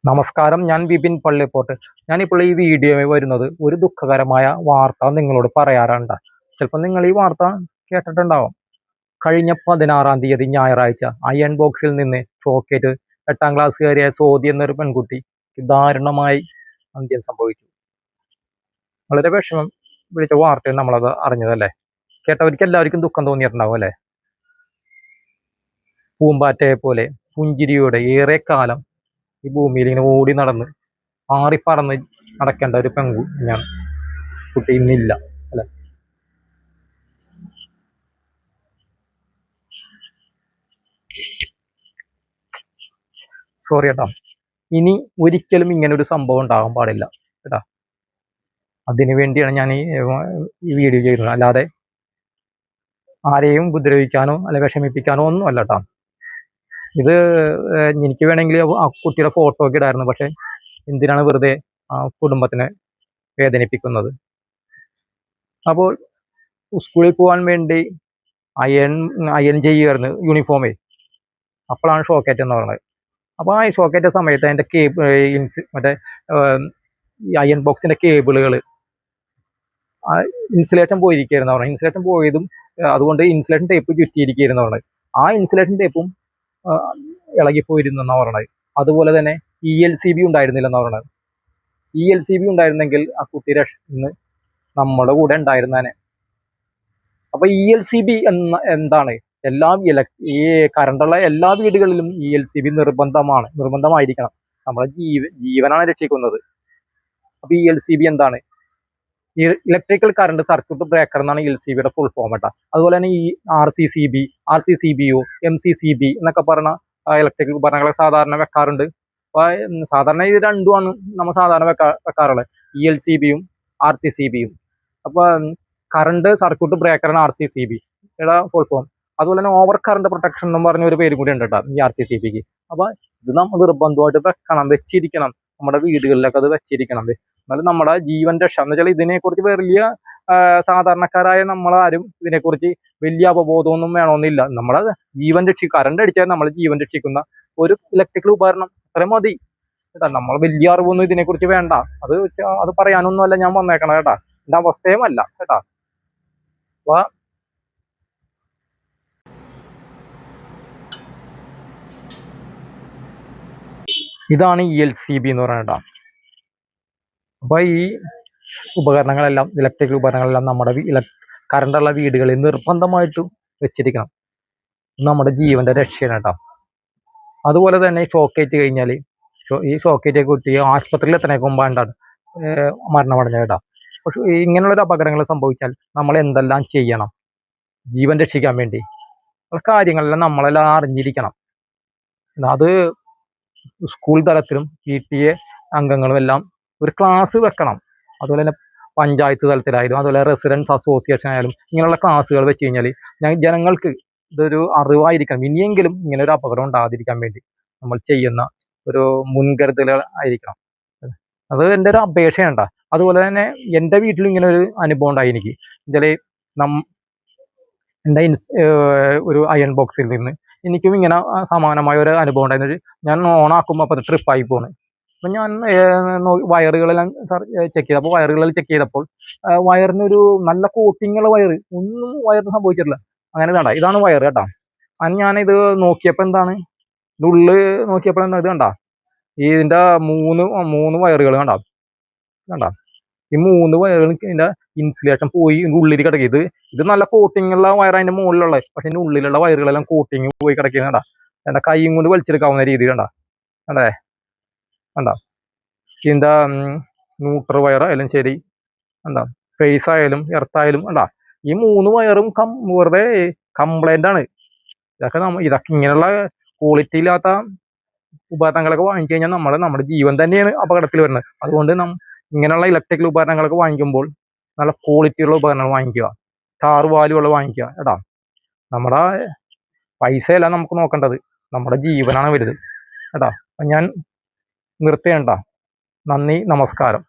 നമസ്കാരം, ഞാൻ ബിപിൻ പള്ളിപ്പോട്ട്. ഞാനിപ്പോൾ ഈ വീഡിയോയിൽ വരുന്നത് ഒരു ദുഃഖകരമായ വാർത്ത നിങ്ങളോട് പറയാറുണ്ട്. ചിലപ്പോൾ നിങ്ങൾ ഈ വാർത്ത കേട്ടിട്ടുണ്ടാവും. കഴിഞ്ഞ 16-ാം തീയതി ഞായറാഴ്ച അയൺ ബോക്സിൽ നിന്ന് ഷോക്കേറ്റ് 8-ാം ക്ലാസ്സുകാരിയായ സോദി എന്നൊരു പെൺകുട്ടി ദാരുണമായി അന്ത്യം സംഭവിച്ചു. വളരെ വിഷമം പിടിച്ച വാർത്തയിൽ നമ്മളത് അറിഞ്ഞതല്ലേ. കേട്ടവർക്ക് എല്ലാവർക്കും ദുഃഖം തോന്നിയിട്ടുണ്ടാവും അല്ലേ. പൂമ്പാറ്റയെ പോലെ പുഞ്ചിരിയോടെ ഏറെക്കാലം ഈ ഭൂമിയിൽ ഇങ്ങനെ ഓടി നടന്ന് ആറിപ്പറന്ന് നടക്കേണ്ട ഒരു ഞാൻ കുട്ടി ഇന്നില്ല അല്ലെ. സോറി കേട്ടോ. ഇനി ഒരിക്കലും ഇങ്ങനെ ഒരു സംഭവം ഉണ്ടാകാൻ പാടില്ല കേട്ടാ. അതിനു വേണ്ടിയാണ് ഞാൻ ഈ വീഡിയോ ചെയ്യുന്നത്. അല്ലാതെ ആരെയും ഉപദ്രവിക്കാനോ അല്ലെ വിഷമിപ്പിക്കാനോ ഒന്നും അല്ല കേട്ടോ. ഇത് എനിക്ക് വേണമെങ്കിൽ ആ കുട്ടിയുടെ ഫോട്ടോ ഒക്കെ ഇടായിരുന്നു. പക്ഷെ എന്തിനാണ് വെറുതെ ആ കുടുംബത്തിനെ വേദനിപ്പിക്കുന്നത്. അപ്പോൾ സ്കൂളിൽ പോകാൻ വേണ്ടി അയൺ ചെയ്യുമായിരുന്നു യൂണിഫോമേ. അപ്പോഴാണ് ഷോക്കേറ്റ് എന്ന് പറയുന്നത്. അപ്പോൾ ആ ഷോക്കേറ്റ സമയത്ത് അതിൻ്റെ മറ്റേ ഈ അയൺ ബോക്സിൻ്റെ കേബിളുകൾ ഇൻസുലേഷൻ പോയിരിക്കുകയായിരുന്നു പറഞ്ഞത്. ഇൻസുലേഷൻ പോയതും അതുകൊണ്ട് ഇൻസുലേഷൻ ടേപ്പ് ചുറ്റിയിരിക്കുകയായിരുന്നു പറഞ്ഞത്. ആ ഇൻസുലേഷൻ ടേപ്പും ഇളകിപ്പോയിരുന്നെന്നാണ് പറയണത്. അതുപോലെ തന്നെ ELCB ഉണ്ടായിരുന്നില്ലെന്നാണ് പറയണത്. ELCB ഉണ്ടായിരുന്നെങ്കിൽ ആ കുട്ടി ഇന്ന് നമ്മുടെ കൂടെ ഉണ്ടായിരുന്നേനെ. അപ്പൊ ELCB എന്താണ്? ഈ കറണ്ടുള്ള എല്ലാ വീടുകളിലും ELCB നിർബന്ധമായിരിക്കണം. നമ്മുടെ ജീവനാണ് രക്ഷിക്കുന്നത്. അപ്പൊ ELCB എന്താണ്? ഇലക്ട്രിക്കൽ കറണ്ട് സർക്യൂട്ട് ബ്രേക്കർ എന്നാണ് ELCBയുടെ ഫുൾ ഫോം കേട്ടോ. അതുപോലെ തന്നെ ഈ RCCBO MCCB എന്നൊക്കെ പറഞ്ഞ ഇലക്ട്രിക്കൽ ഉപകരണങ്ങളൊക്കെ സാധാരണ വെക്കാറുണ്ട്. അപ്പൊ സാധാരണ ഇത് രണ്ടുമാണ് നമ്മൾ സാധാരണ വെക്കാറുള്ളത്, ELCBയും RCCBയും. അപ്പൊ കറണ്ട് സർക്യൂട്ട് ബ്രേക്കറാണ് RCCBയുടെ ഫുൾ ഫോം. അതുപോലെ തന്നെ ഓവർ കറണ്ട് പ്രൊട്ടക്ഷൻ എന്ന് പറഞ്ഞ ഒരു പേര് കൂടി ഉണ്ട് കേട്ടോ ഈ RCCBക്ക്. അപ്പൊ ഇത് നമ്മൾ നിർബന്ധമായിട്ട് വെച്ചിരിക്കണം. നമ്മുടെ വീടുകളിലൊക്കെ അത് വെച്ചിരിക്കണം. എന്നാലും നമ്മുടെ ജീവൻ രക്ഷ എന്ന് വെച്ചാൽ ഇതിനെക്കുറിച്ച് വലിയ സാധാരണക്കാരായ നമ്മളാരും ഇതിനെക്കുറിച്ച് വലിയ അവബോധമൊന്നും വേണമെന്നില്ല. നമ്മളെ ജീവൻ കറണ്ട് അടിച്ചാൽ നമ്മൾ ജീവൻ രക്ഷിക്കുന്ന ഒരു ഇലക്ട്രിക്കൽ ഉപകരണം അത്ര മതി കേട്ടാ. നമ്മൾ വലിയ അറിവൊന്നും ഇതിനെക്കുറിച്ച് വേണ്ട. അത് പറയാനൊന്നും അല്ല ഞാൻ വന്നേക്കണം കേട്ടാ. എന്റെ അവസ്ഥയും അല്ല കേട്ടാ. അപ്പൊ ഇതാണ് ELCB എന്ന് പറയുന്നത്. അപ്പൊ ഈ ഉപകരണങ്ങളെല്ലാം ഇലക്ട്രിക്കൽ ഉപകരണങ്ങളെല്ലാം നമ്മുടെ കറണ്ടുള്ള വീടുകളിൽ നിർബന്ധമായിട്ട് വെച്ചിരിക്കണം. നമ്മുടെ ജീവന്റെ രക്ഷയാണ് കേട്ടോ. അതുപോലെ തന്നെ ഷോക്കേറ്റ് കഴിഞ്ഞാൽ ഈ ഷോക്കേറ്റ് കുട്ടി ആശുപത്രിയിൽ എത്തണേക്ക് മുമ്പാണ്ടാണ് മരണമടഞ്ഞത് കേട്ടോ. പക്ഷെ ഇങ്ങനെയുള്ളൊരു അപകടങ്ങൾ സംഭവിച്ചാൽ നമ്മൾ എന്തെല്ലാം ചെയ്യണം ജീവൻ രക്ഷിക്കാൻ വേണ്ടി? കാര്യങ്ങളെല്ലാം നമ്മളെല്ലാം അറിഞ്ഞിരിക്കണം. അത് സ്കൂൾ തലത്തിലും PTA അംഗങ്ങളും എല്ലാം ഒരു ക്ലാസ് വെക്കണം. അതുപോലെ തന്നെ പഞ്ചായത്ത് തലത്തിലായാലും അതുപോലെ റെസിഡൻസ് അസോസിയേഷൻ ആയാലും ഇങ്ങനെയുള്ള ക്ലാസ്സുകൾ വെച്ച് കഴിഞ്ഞാൽ ജനങ്ങൾക്ക് ഇതൊരു അറിവായിരിക്കണം. ഇനിയെങ്കിലും ഇങ്ങനെ ഒരു അപകടം ഉണ്ടാകാതിരിക്കാൻ വേണ്ടി നമ്മൾ ചെയ്യുന്ന ഒരു മുൻകരുതലുകൾ ആയിരിക്കണം. അത് എൻ്റെ ഒരു അപേക്ഷയാണ്. അതുപോലെ തന്നെ എൻ്റെ വീട്ടിലും ഇങ്ങനെ ഒരു അനുഭവം ഉണ്ടായി എനിക്ക്. എന്നുവെച്ചാൽ എൻ്റെ ഒരു അയൺ ബോക്സിൽ നിന്ന് എനിക്കും ഇങ്ങനെ സമാനമായ ഒരു അനുഭവം ഉണ്ടായിരുന്നത്. ഞാൻ ഓണാക്കുമ്പോൾ അപ്പോൾ ട്രിപ്പായി പോണ്. അപ്പം ഞാൻ വയറുകളെല്ലാം ചെക്ക് ചെയ്തു. അപ്പോൾ വയറുകളിൽ ചെക്ക് ചെയ്തപ്പോൾ വയറിനൊരു നല്ല കോട്ടിങ്ങുള്ള ഒന്നും വയറിന് സംഭവിച്ചിട്ടില്ല. അങ്ങനെ ഇതാണ് വയർ കേട്ടോ. അങ്ങനെ ഞാനിത് നോക്കിയപ്പോൾ എന്താണ്, ഇത് നോക്കിയപ്പോൾ എന്താ ഇത് കണ്ടാ, ഇതിൻ്റെ മൂന്ന് വയറുകൾ കണ്ടാ. ഈ 3 വയറുകൾ ഇതിൻ്റെ ഇൻസുലേഷൻ പോയി ഉള്ളിൽ കിടക്കി. ഇത് നല്ല കോട്ടിങ്ങുള്ള വയർ അതിൻ്റെ മുകളിലുള്ളത്. പക്ഷെ ഇതിൻ്റെ ഉള്ളിലുള്ള വയറുകളെല്ലാം കോട്ടിങ് പോയി കിടക്കുന്നുണ്ടാ. എൻ്റെ കൈയും കൊണ്ട് വലിച്ചെടുക്കാവുന്ന രീതി കണ്ടാ. ഇതിൻ്റെ ന്യൂട്രൽ വയർ ആയാലും ശരി, ഫേസ് ആയാലും എർത്തായാലും ഈ 3 വയറും വെറുതെ കംപ്ലൈൻ്റ് ആണ്. ഇതൊക്കെ ഇങ്ങനെയുള്ള ക്വാളിറ്റി ഇല്ലാത്ത ഉപകരണങ്ങളൊക്കെ വാങ്ങിച്ചു കഴിഞ്ഞാൽ നമ്മുടെ ജീവൻ തന്നെയാണ് അപകടത്തിൽ വരുന്നത്. അതുകൊണ്ട് ഇങ്ങനെയുള്ള ഇലക്ട്രിക്കൽ ഉപകരണങ്ങളൊക്കെ വാങ്ങിക്കുമ്പോൾ നല്ല ക്വാളിറ്റിയുള്ള ഉപകരണങ്ങൾ വാങ്ങിക്കുക, സ്റ്റാർ വാല്യുള്ള വാങ്ങിക്കുക കേട്ടാ. നമ്മുടെ പൈസയല്ല നമുക്ക് നോക്കേണ്ടത്, നമ്മുടെ ജീവനാണ് വലുത് കേട്ടാ. ഞാൻ നിർത്തേണ്ട. നന്ദി, നമസ്കാരം.